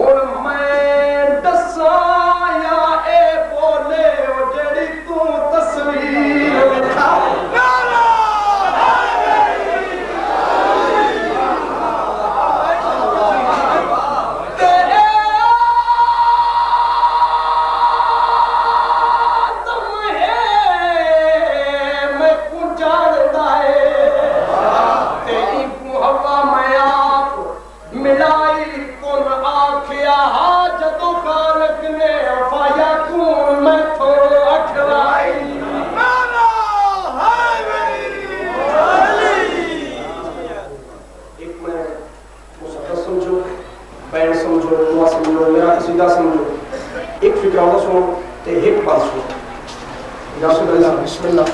और मैं दसा या ए बोले ओ जेड़ी बिस्मिल्लाह।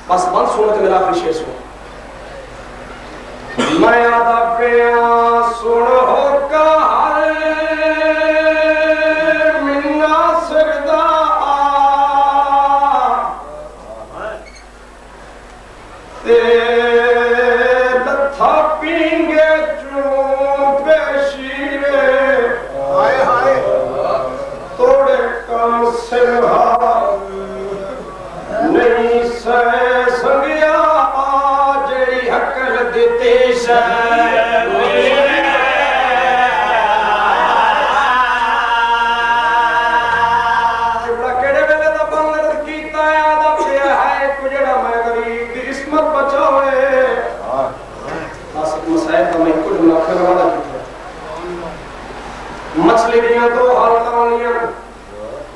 बस बंद सुनो तो मेरा आखिरी शेर सुनो। मैं आदा पिया सुनो कहर मिन्ना सरदा ते लथा पींगे चूपे शीरे हाय हाय तोड़े कम सिरहा नहीं संगिया जेड़ी हकल दिते केड़े वेले दा बंद कीता आदा पिया है को जेड़ा मैं गरीब दी इस्मत बचावे बस मसाइल तो मैं कुछ नखर वाला कीता मछली दियां दो हालत वालियां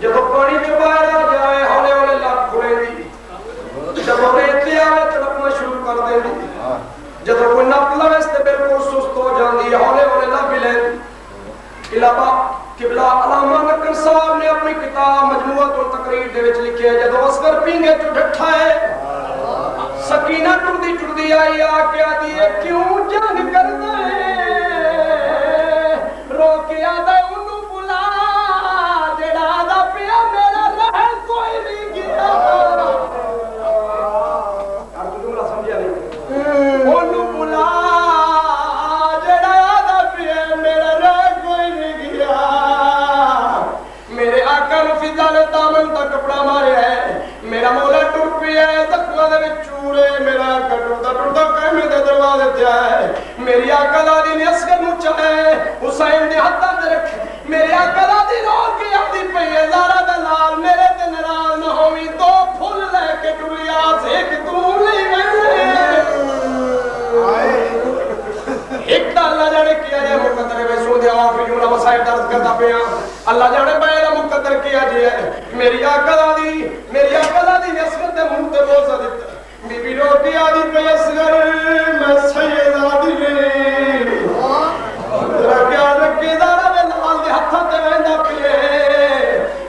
जब पानी च बाहर आ जाए हौले हौले लग खुलेंदी जब रेते आवे तड़पना शुरू कर देंदी जब कोई नप लवे ते बिल्कुल सुस्त हो जाती है हौले हौले लग भी लेंदी। इलावा किबला अलामा नकल साहब ने अपनी किताब मजमूअतुल तकरीर दे विच लिखिया जब असगर पींगे तो डठा है सकीना टुरदी आई आके आदी है क्यों जंग करदा है रोके आदा उन्नू बुला जेड़ा आदा पिया मेरा रह कोई नहीं गया यार तू जुमला समझिया नहीं ओनू बुला जेड़ा आदा पिया मेरा रह कोई नहीं गया मेरे आका नु फिदा ने दामन दा कपड़ा मारे है मेरा मौला टुर पिया है तकवा दे विच चूरे मेरा आका टुरदा कहमे दे दरवाजे ते आए मेरी आका दादी ने असगर नु चाहे हुसैन दे हत्थां ते रखे मेरे आका दादी रो के आदी पई है ज़ारा दा लाल मेरे ते नाराज न होवी दो फुल लेके टुरिया एक तू नहीं एक अल्लाह जाने किया है मुकद्दर में सो दे आखिरी जुमला मसाइब दर्द करदा पिया अल्लाह जाने मेरा मुकद्दर किया जी है मेरी आका दादी ने असगर दे मुंह ते बोझा दित्ता बीबी रोटी आदी पे असगर मैं सैयदादी ने रखिया रखेदारा दे नाल दे हत्थां ते वंदा पिए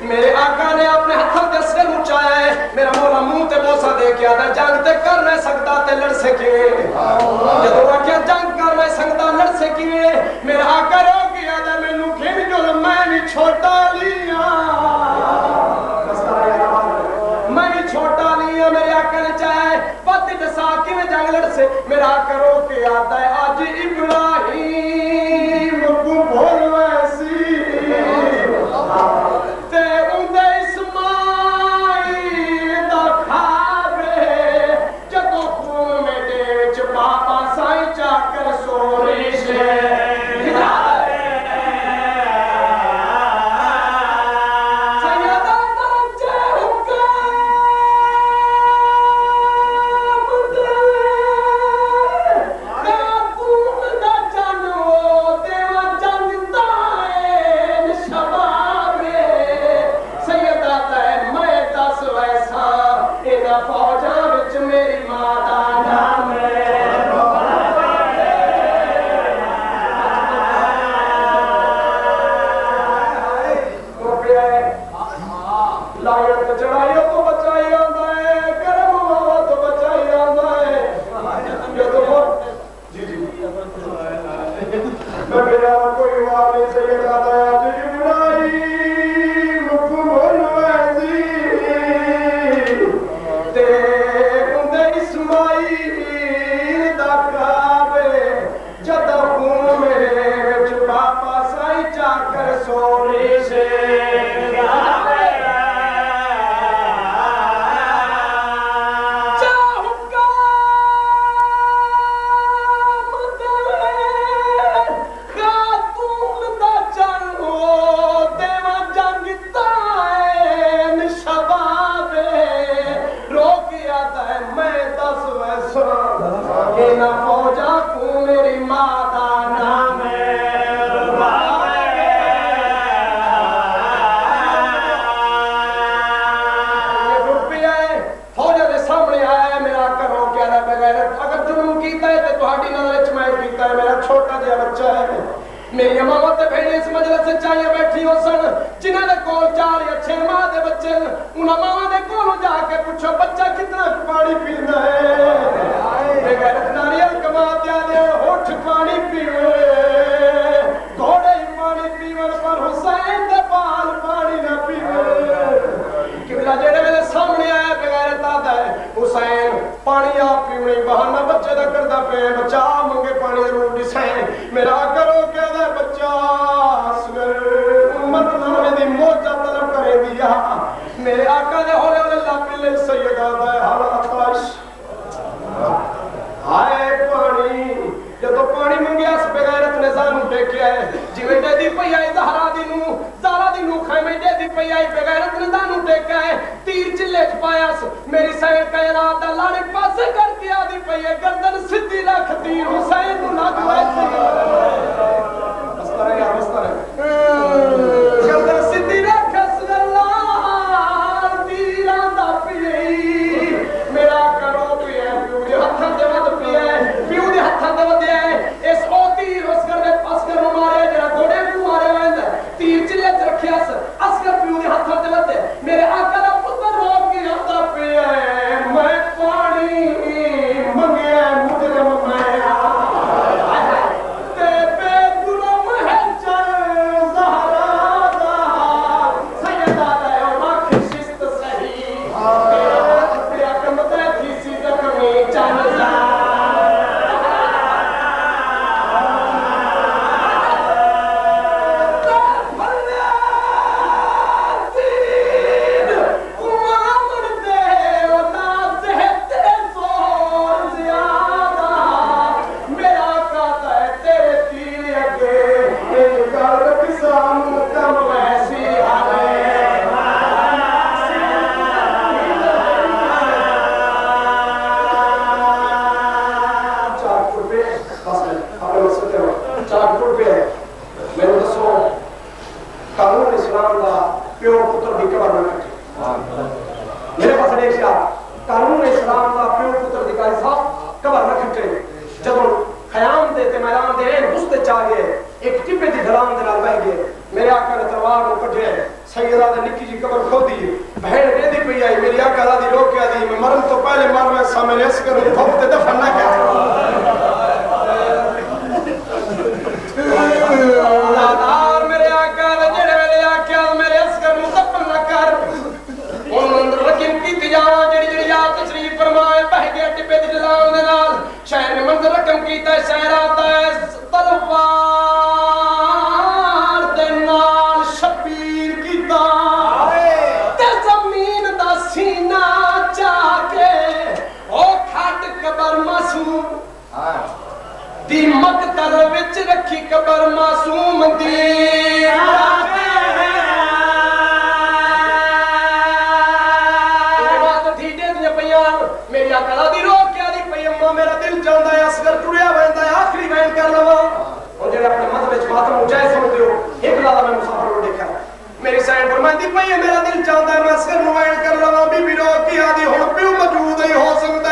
मेरे आका ने अपने हत्थां ते असगर उचाया है मेरा मौला मुंह ते बोझा दे के आदा जंग ते कर नहीं सकता ते लड़ सके जदों आख्या जंग कर नहीं सकता लड़ सके मेरा आका रो के आदा मैनू खेल जो मैं भी छोटा लिया मैं भी छोटा लिया मेरे आका ने चाहे पत दसा किवें जंग लड़ से मेरा आका रो के आता है आज इब्राहिम को बोल वैसी ते उंदे इस्माइल दा खावे जदों खून मेरे विच बाबा साईं चाकर सोरी से जाकर सोने से मेरी मावा ते भेड़े इस मजलिस से चाहिए बैठी हो सन जिन्हां दे कोल 4 अच्छे मां दे बच्चे उन्हां मावां दे कोलों जाके पूछो बच्चा कितना पानी पींदा है बेगैरत नारियल कमा दिया दे होठ पानी पीवे घोड़े ही पानी पीवन पर हुसैन दे बाल पानी ना पीवे किबला जेड़े मेरे सामने आया बेगैरत आदा है हुसैन पानी आप पीवनी बहाना बच्चे दा करदा पे बच्चा मंगे पानी जरूर दिसे मेरा करो क्या दे बच्चा असगर उम्मत नामे दी मौजा तलब करे दिया मेरे आका दे होले होले लापिले सैयदा दा हालत आश हाय पानी जब पानी मंगया इस बेगैरत ने सानू देखिया है जिवें देदी पई आई ज़हरा दी नू खैमे देदी पई आई बेगैरत ने सानू देखा है तीर चिल्ले च पाया मेरी सैयद कायनात दा लाने पासे करके आदी पई है गर्दन सीधी रख तीर हुसैन नू ना दुआए मस्तारे यार मस्तारे गर्दन सीधी रख सल्लल्लाह तीरां दा पई मेरा करो पई है प्यू हत्थां ते वध पई है प्यू दे हत्थां ते वधया है इस ओ तीर असगर दे असगर नू मारे जेड़ा घोड़े नू मारे वंदा तीर चिल्ले च रखिया असगर प्यू दे हत्थां ते वधे मेरे आका दा पुत्र रो के आंदा पिया मैं पानी मंगया मुजरम मैं ते बेजुर्म है चल ज़हरा दा सैयदा दा मख शिस्त सही तेरा कम ते थी सी जख्मी चल जा मेरा दिल चाहता है मैं असगर नुमाइश कर लवा बीबी रो की आदि हुण प्यू मौजूद ही हो सकता